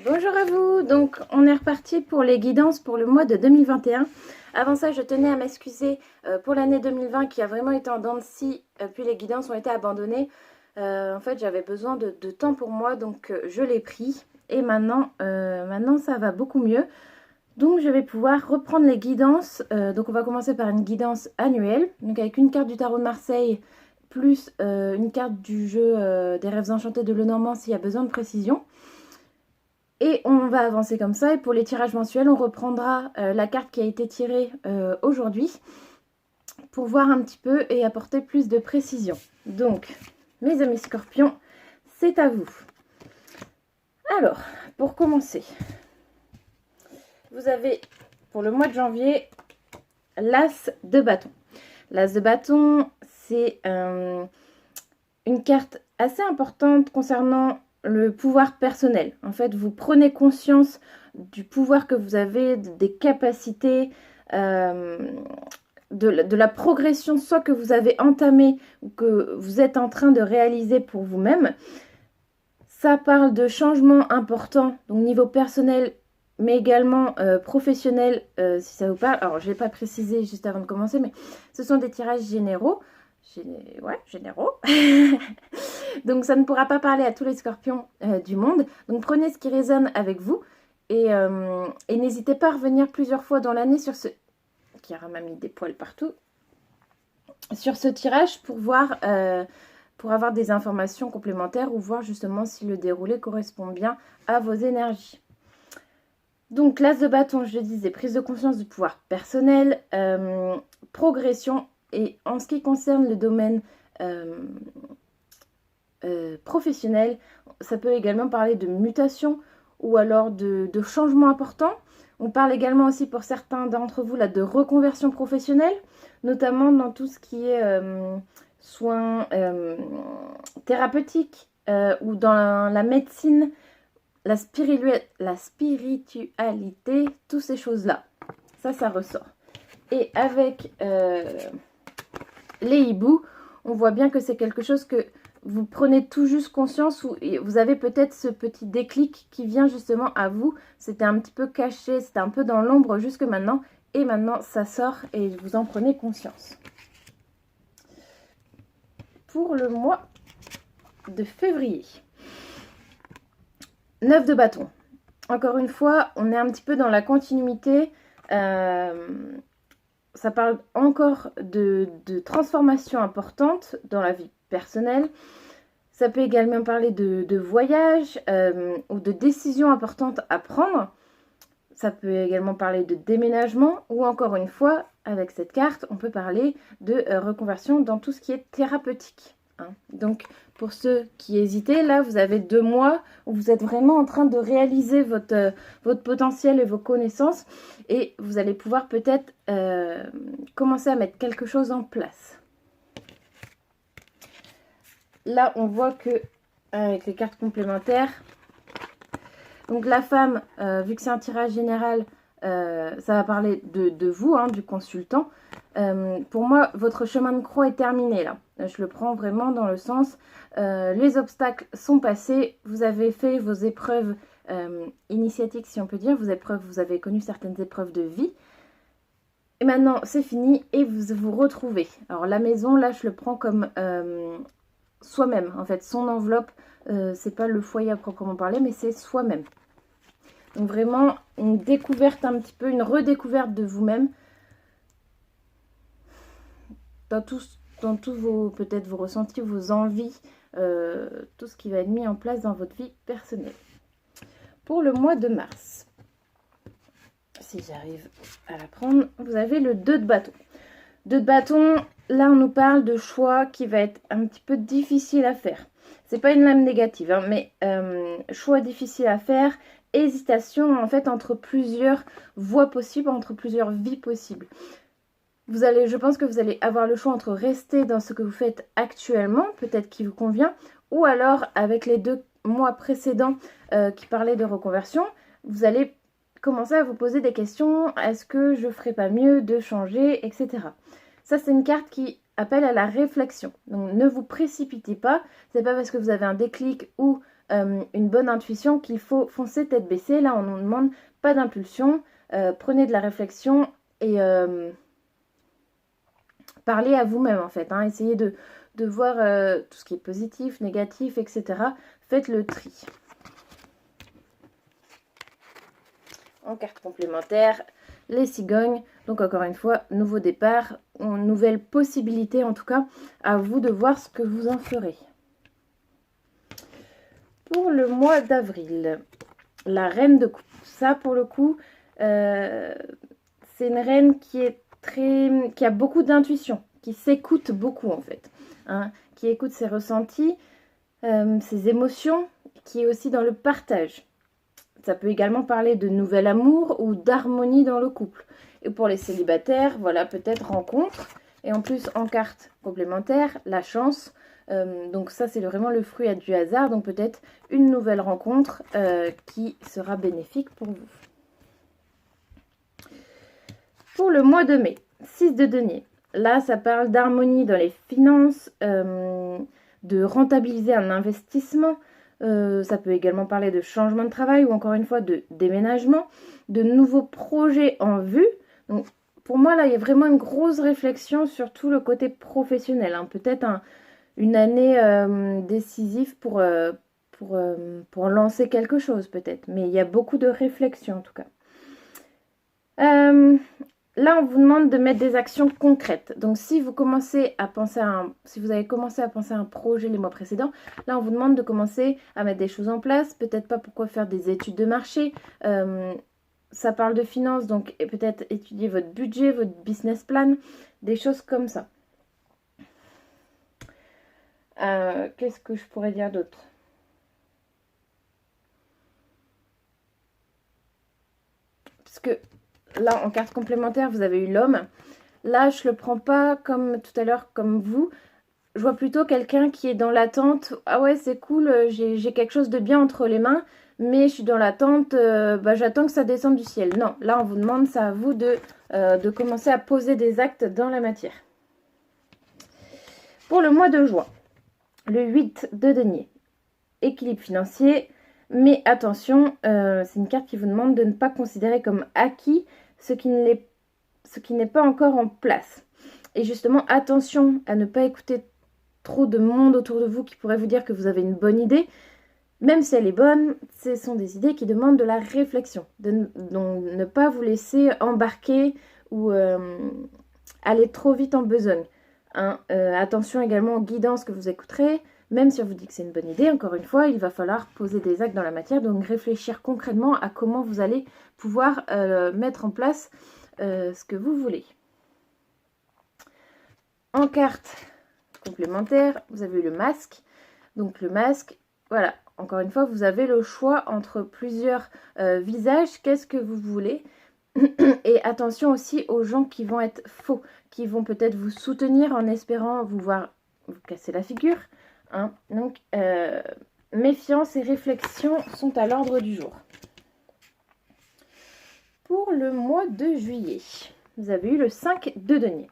Bonjour à vous, donc on est reparti pour les guidances pour le mois de 2021. Avant ça, je tenais à m'excuser pour l'année 2020 qui a vraiment été en dents de scie, puis les guidances ont été abandonnées. En fait, j'avais besoin de temps pour moi, donc je l'ai pris. Et maintenant, ça va beaucoup mieux. Donc je vais pouvoir reprendre les guidances. Donc on va commencer par une guidance annuelle, donc avec une carte du tarot de Marseille, plus une carte du jeu des rêves enchantés de Lenormand s'il y a besoin de précision. Et on va avancer comme ça. Et pour les tirages mensuels, on reprendra la carte qui a été tirée aujourd'hui pour voir un petit peu et apporter plus de précision. Donc, mes amis scorpions, c'est à vous. Alors, pour commencer, vous avez pour le mois de janvier l'As de bâton. L'As de bâton, c'est une carte assez importante concernant le pouvoir personnel. En fait, vous prenez conscience du pouvoir que vous avez, des capacités, de la progression, soit que vous avez entamé ou que vous êtes en train de réaliser pour vous-même. Ça parle de changements importants, donc niveau personnel, mais également professionnel, si ça vous parle. Alors, je ne l'ai pas précisé juste avant de commencer, mais ce sont des tirages généraux. Généraux. Donc ça ne pourra pas parler à tous les scorpions du monde. Donc prenez ce qui résonne avec vous et n'hésitez pas à revenir plusieurs fois dans l'année sur ce... qui aura mis des poils partout. Sur ce tirage pour voir, pour avoir des informations complémentaires ou voir justement si le déroulé correspond bien à vos énergies. Donc l'as de bâton, je le disais, prise de conscience du pouvoir personnel, progression. Et en ce qui concerne le domaine professionnel, ça peut également parler de mutation ou alors de changements importants. On parle également aussi pour certains d'entre vous là, de reconversion professionnelle, notamment dans tout ce qui est soins thérapeutiques ou dans la médecine, la spiritualité, toutes ces choses-là. Ça ressort. Et avec les hiboux, on voit bien que c'est quelque chose que vous prenez tout juste conscience ou vous avez peut-être ce petit déclic qui vient justement à vous. C'était un petit peu caché, c'était un peu dans l'ombre jusque maintenant. Et maintenant, ça sort et vous en prenez conscience. Pour le mois de février. 9 de bâton. Encore une fois, on est un petit peu dans la continuité. Ça parle encore de transformations importantes dans la vie personnelle. Ça peut également parler de voyage ou de décisions importantes à prendre. Ça peut également parler de déménagement ou encore une fois, avec cette carte, on peut parler de reconversion dans tout ce qui est thérapeutique. Donc, pour ceux qui hésitaient, là, vous avez 2 mois où vous êtes vraiment en train de réaliser votre potentiel et vos connaissances et vous allez pouvoir peut-être commencer à mettre quelque chose en place. Là, on voit que avec les cartes complémentaires, donc la femme, vu que c'est un tirage général, ça va parler de vous, du consultant. Pour moi, votre chemin de croix est terminé là. Je le prends vraiment dans le sens, les obstacles sont passés, vous avez fait vos épreuves initiatiques, si on peut dire, vous avez connu certaines épreuves de vie. Et maintenant, c'est fini et vous vous retrouvez. Alors la maison, là, je le prends comme soi-même, en fait, son enveloppe, c'est pas le foyer à proprement parler, mais c'est soi-même. Donc vraiment, une découverte un petit peu, une redécouverte de vous-même. Dans tous vos, peut-être vos ressentis, vos envies, tout ce qui va être mis en place dans votre vie personnelle. Pour le mois de mars, si j'arrive à la prendre, vous avez le 2 de bâton. 2 de bâton, là on nous parle de choix qui va être un petit peu difficile à faire. C'est pas une lame négative, mais choix difficile à faire, hésitation en fait entre plusieurs voies possibles, entre plusieurs vies possibles. Je pense que vous allez avoir le choix entre rester dans ce que vous faites actuellement, peut-être qui vous convient, ou alors avec les 2 mois précédents qui parlaient de reconversion, vous allez commencer à vous poser des questions. Est-ce que je ne ferais pas mieux de changer, etc. Ça, c'est une carte qui appelle à la réflexion. Donc, ne vous précipitez pas. C'est pas parce que vous avez un déclic ou une bonne intuition qu'il faut foncer tête baissée. Là, on nous demande pas d'impulsion, prenez de la réflexion et parlez à vous-même en fait. Hein. Essayez de voir tout ce qui est positif, négatif, etc. Faites le tri. En carte complémentaire, les cigognes. Donc encore une fois, nouveau départ, nouvelle possibilité en tout cas. À vous de voir ce que vous en ferez. Pour le mois d'avril, la reine de coupe. Ça pour le coup, c'est une reine qui a beaucoup d'intuition, qui s'écoute beaucoup en fait. Hein, qui écoute ses ressentis, ses émotions, qui est aussi dans le partage. Ça peut également parler de nouvel amour ou d'harmonie dans le couple. Et pour les célibataires, voilà, peut-être rencontre. Et en plus, en carte complémentaire, la chance. Donc ça, c'est vraiment le fruit du hasard. Donc peut-être une nouvelle rencontre qui sera bénéfique pour vous. Pour le mois de mai, 6 de denier. Là, ça parle d'harmonie dans les finances, de rentabiliser un investissement. Ça peut également parler de changement de travail ou encore une fois de déménagement, de nouveaux projets en vue. Donc, pour moi, là, il y a vraiment une grosse réflexion sur tout le côté professionnel. Hein. Peut-être une année décisive pour lancer quelque chose, peut-être. Mais il y a beaucoup de réflexion, en tout cas. Là, on vous demande de mettre des actions concrètes. Donc, si vous commencez à penser si vous avez commencé à penser à un projet les mois précédents, là, on vous demande de commencer à mettre des choses en place. Peut-être pas pourquoi faire des études de marché. Ça parle de finances, donc peut-être étudier votre budget, votre business plan, des choses comme ça. Qu'est-ce que je pourrais dire d'autre? Parce que là, en carte complémentaire, vous avez eu l'homme. Là, je le prends pas comme tout à l'heure, comme vous. Je vois plutôt quelqu'un qui est dans l'attente. Ah ouais, c'est cool, j'ai quelque chose de bien entre les mains, mais je suis dans l'attente, j'attends que ça descende du ciel. Non, là, on vous demande, c'est à vous de commencer à poser des actes dans la matière. Pour le mois de juin, le 8 de denier, équilibre financier. Mais attention, c'est une carte qui vous demande de ne pas considérer comme acquis ce qui n'est pas encore en place. Et justement, attention à ne pas écouter trop de monde autour de vous qui pourrait vous dire que vous avez une bonne idée. Même si elle est bonne, ce sont des idées qui demandent de la réflexion. Donc ne pas vous laisser embarquer ou aller trop vite en besogne. Hein. Attention également aux guidances que vous écouterez. Même si on vous dit que c'est une bonne idée, encore une fois, il va falloir poser des actes dans la matière, donc réfléchir concrètement à comment vous allez pouvoir mettre en place ce que vous voulez. En carte complémentaire, vous avez le masque. Donc le masque, voilà, encore une fois, vous avez le choix entre plusieurs visages. Qu'est-ce que vous voulez? Et attention aussi aux gens qui vont être faux, qui vont peut-être vous soutenir en espérant vous voir vous casser la figure. Hein. Donc, méfiance et réflexion sont à l'ordre du jour. Pour le mois de juillet, vous avez eu le 5 de denier.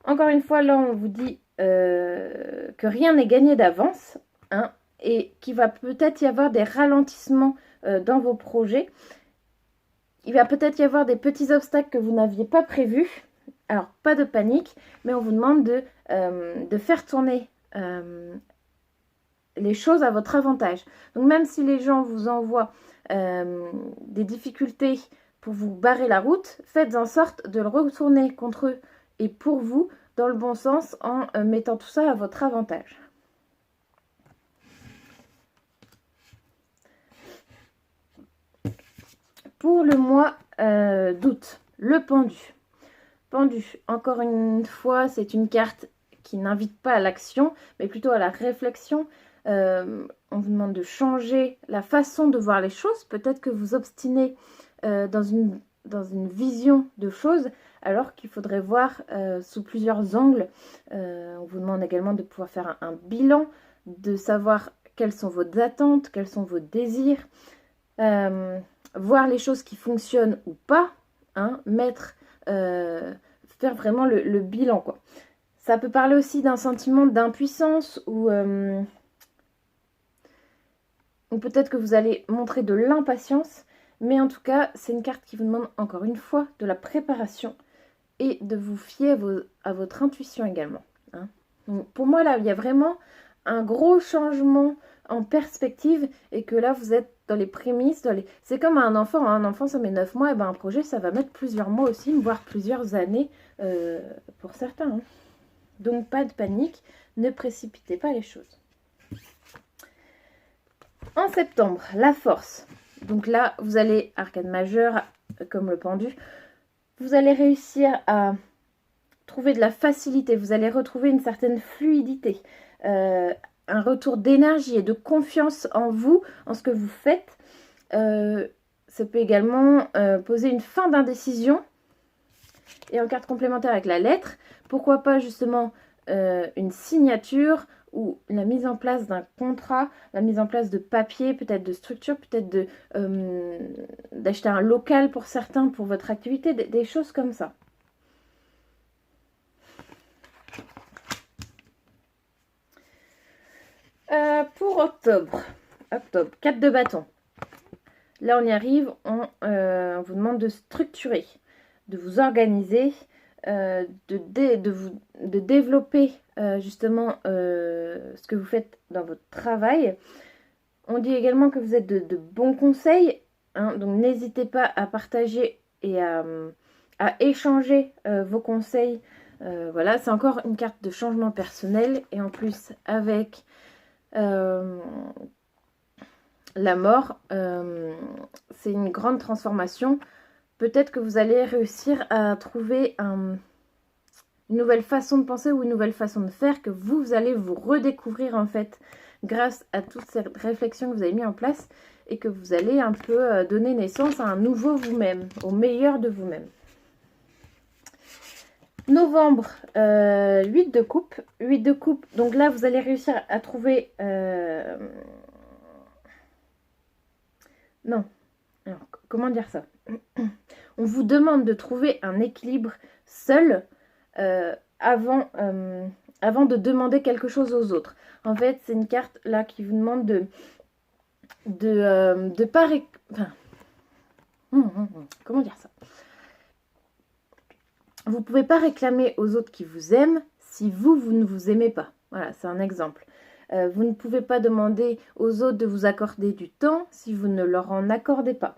Encore une fois, là, on vous dit que rien n'est gagné d'avance, hein, et qu'il va peut-être y avoir des ralentissements dans vos projets. Il va peut-être y avoir des petits obstacles que vous n'aviez pas prévus. Alors, pas de panique, mais on vous demande de faire tourner les choses à votre avantage. Donc même si les gens vous envoient des difficultés pour vous barrer la route, faites en sorte de le retourner contre eux et pour vous dans le bon sens en mettant tout ça à votre avantage. Pour le mois d'août, le pendu. Pendu, encore une fois, c'est une carte qui n'invite pas à l'action, mais plutôt à la réflexion. On vous demande de changer la façon de voir les choses. Peut-être que vous obstinez dans une vision de choses, alors qu'il faudrait voir sous plusieurs angles. On vous demande également de pouvoir faire un bilan, de savoir quelles sont vos attentes, quels sont vos désirs, voir les choses qui fonctionnent ou pas, hein, faire vraiment le bilan, quoi. Ça peut parler aussi d'un sentiment d'impuissance ou ou peut-être que vous allez montrer de l'impatience, mais en tout cas, c'est une carte qui vous demande encore une fois de la préparation et de vous fier à votre intuition également. Hein. Donc, pour moi, là, il y a vraiment un gros changement en perspective et que là, vous êtes dans les prémices. C'est comme un enfant. Hein. Un enfant, ça met 9 mois. Et ben, un projet, ça va mettre plusieurs mois aussi, voire plusieurs années pour certains. Hein. Donc, pas de panique. Ne précipitez pas les choses. En septembre, la force. Donc là, vous allez, arcane majeure, comme le pendu, vous allez réussir à trouver de la facilité, vous allez retrouver une certaine fluidité, un retour d'énergie et de confiance en vous, en ce que vous faites. Ça peut également poser une fin d'indécision. Et en carte complémentaire avec la lettre, pourquoi pas justement une signature ou la mise en place d'un contrat, la mise en place de papier, peut-être de structure, peut-être d'acheter un local pour certains, pour votre activité, des choses comme ça. Pour octobre, 4 de bâton. Là, on y arrive, on vous demande de structurer, de vous organiser, de développer justement ce que vous faites dans votre travail. On dit également que vous êtes de bons conseils, hein, donc n'hésitez pas à partager et à échanger vos conseils. Voilà, c'est encore une carte de changement personnel et en plus avec la mort, c'est une grande transformation. Peut-être que vous allez réussir à trouver une nouvelle façon de penser ou une nouvelle façon de faire, que vous allez vous redécouvrir en fait grâce à toutes ces réflexions que vous avez mis en place et que vous allez un peu donner naissance à un nouveau vous-même, au meilleur de vous-même. Novembre, 8 de coupe. 8 de coupe, donc là vous allez réussir à trouver... Non, alors comment dire ça? On vous demande de trouver un équilibre seul avant de demander quelque chose aux autres. En fait, c'est une carte là qui vous demande de pas... Enfin, comment dire ça? Vous ne pouvez pas réclamer aux autres qui vous aiment si vous ne vous aimez pas. Voilà, c'est un exemple. Vous ne pouvez pas demander aux autres de vous accorder du temps si vous ne leur en accordez pas.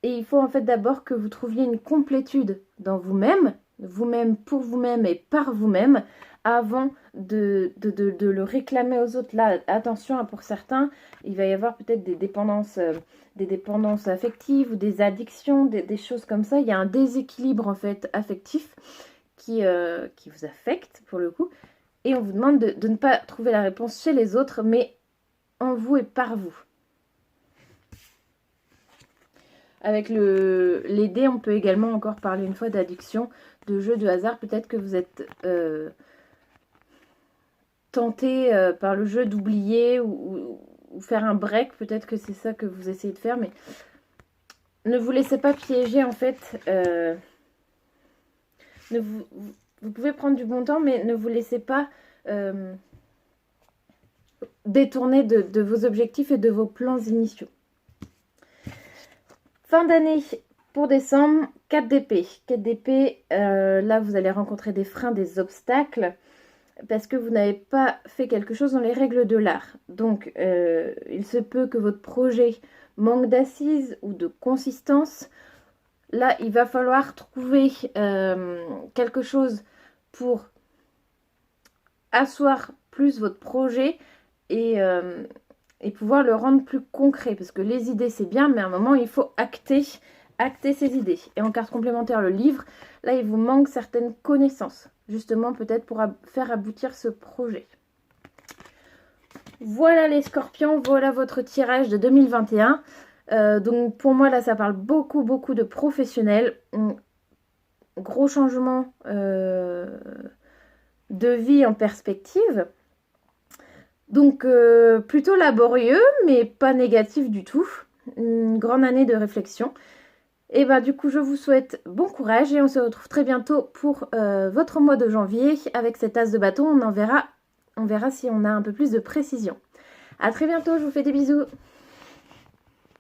Et il faut en fait d'abord que vous trouviez une complétude dans vous-même, vous-même pour vous-même et par vous-même, avant de le réclamer aux autres. Là, attention, pour certains, il va y avoir peut-être des dépendances affectives ou des addictions, des choses comme ça. Il y a un déséquilibre en fait affectif qui vous affecte pour le coup. Et on vous demande de ne pas trouver la réponse chez les autres, mais en vous et par vous. Avec les dés, on peut également encore parler une fois d'addiction, de jeu de hasard. Peut-être que vous êtes tenté par le jeu d'oublier ou faire un break. Peut-être que c'est ça que vous essayez de faire, mais ne vous laissez pas piéger en fait. Vous pouvez prendre du bon temps, mais ne vous laissez pas détourner de vos objectifs et de vos plans initiaux. Fin d'année pour décembre, 4 d'épée. 4 d'épée, là vous allez rencontrer des freins, des obstacles, parce que vous n'avez pas fait quelque chose dans les règles de l'art. Donc il se peut que votre projet manque d'assises ou de consistance. Là, il va falloir trouver quelque chose pour asseoir plus votre projet et pouvoir le rendre plus concret. Parce que les idées, c'est bien, mais à un moment, il faut acter ces idées. Et en carte complémentaire, le livre, là, il vous manque certaines connaissances, justement, peut-être pour faire aboutir ce projet. Voilà les scorpions, voilà votre tirage de 2021. Donc pour moi là ça parle beaucoup de professionnels, gros changement de vie en perspective, donc plutôt laborieux mais pas négatif du tout, une grande année de réflexion. Et ben du coup je vous souhaite bon courage et on se retrouve très bientôt pour votre mois de janvier avec cet as de bâton. On verra si on a un peu plus de précision. À très bientôt, je vous fais des bisous.